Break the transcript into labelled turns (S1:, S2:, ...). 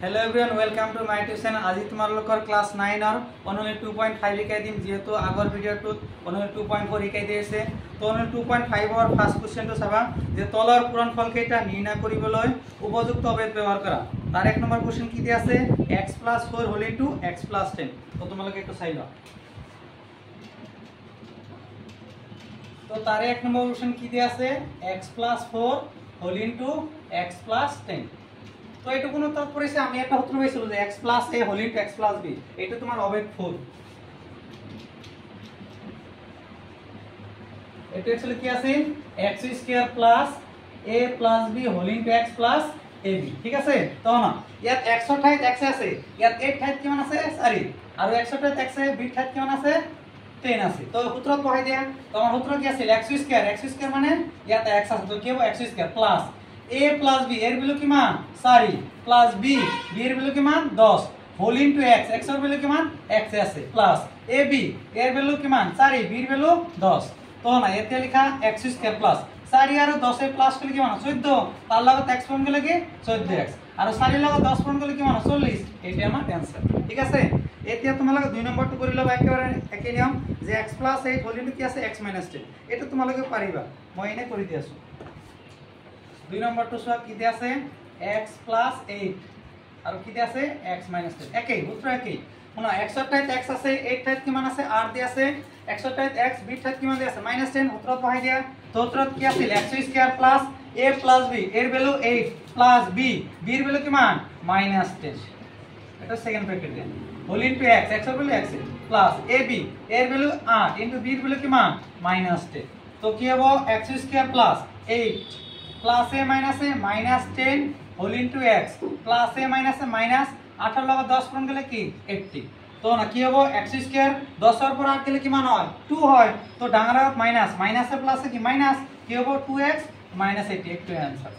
S1: Hello everyone welcome to my YouTube channel. आज तुम्हारा class 9 और ओनली 2.5 शिकाई दिम जेहेतु आगर भिडिओ ओनली 2.4 शिकाई दिए तो ओनली 2.5 और फार्स्ट क्वेश्चन चाबा जे तलर पूरणफल केटा निर्णय करिबोलै उपयुक्त अवयव व्यवहार करा तार एक नम्बर क्वेश्चन की दिया আছে x + 4 होल इनटू x + 10 तो তোমালোকে একটু চাই লও तो तार एक नम्बर क्वेश्चन की दिया আছে x + 4 होल इनटू x + 10 तो এটা কোনো তারপরে সে আমি একটা সূত্র পেয়েছিল যে x + a whole into x + b এটা তোমার অবয়ব 4 এটা एक्चुअली কি আছে x² + a + b whole into x + ab ঠিক আছে তো না ইয়াত x এর ঠাইত x আছে ইয়াত a ঠাইত কিমান আছে 4 আৰু x এর ঠাইত x আছে b ঠাইত কিমান আছে 10 আছে তো সূত্ৰত বহাই দিয়া তো আমাৰ সূত্র কি আছিল x² মানে ইয়াত x আছে তো কি হ'ব x² plus a plus b এর ভ্যালু কিমান 4 প্লাস b b এর ভ্যালু কিমান 10 হোল ইনটু x x এর ভ্যালু কিমান x আছে প্লাস ab এর ভ্যালু কিমান 4 b এর ভ্যালু 10 তো না এতে লেখা x² প্লাস 4 আর 10 এর প্লাস করলে কিমান 14 তার লগত x পূরণ করলে কি 14x আর 4 এর লগত 10 পূরণ করলে কিমান 40 এইটা আমার आंसर ঠিক আছে এতিয়া তোমালোকে 2 নম্বৰটো কৰি লবা একেবাৰে একই নিয়ম যে x + 8 হোল ইনটু কি আছে x - 10 এটা তোমালোকে পারিবা মই এনে কৰি দি আছো 2 নম্বর তো সব কি দিয়া আছে x + 8 আর কি দিয়া আছে x - 10 একই সূত্র একই শুনো x এর ঠাইত x আছে 8 ঠাইত কিমান আছে r দিয়া আছে x এর ঠাইত x b ঠাইত কিমান দিয়া আছে -10 সূত্রত বহাই দিয়া তো সূত্রত কি আছিল x² + a + b এর ভ্যালু 8 প্লাস b b এর ভ্যালু কিমান -10 এটা second bracket then whole into x x এর ভ্যালু x প্লাস ab এর ভ্যালু 8 ইনটু b এর ভ্যালু কিমান -10 তো কি হবে x² + 8 plus a minus a -10 whole into x plus a minus a minus 8 এর লগে 10 পূরণ করলে কি 80 তো না কি হবে x² 10 এর পর 8 দিলে কি মান হয় 2 হয় তো ডাঙার মাইনাস মাইনাসে প্লাসে কি মাইনাস কি হবে 2x - 80 একটু आंसर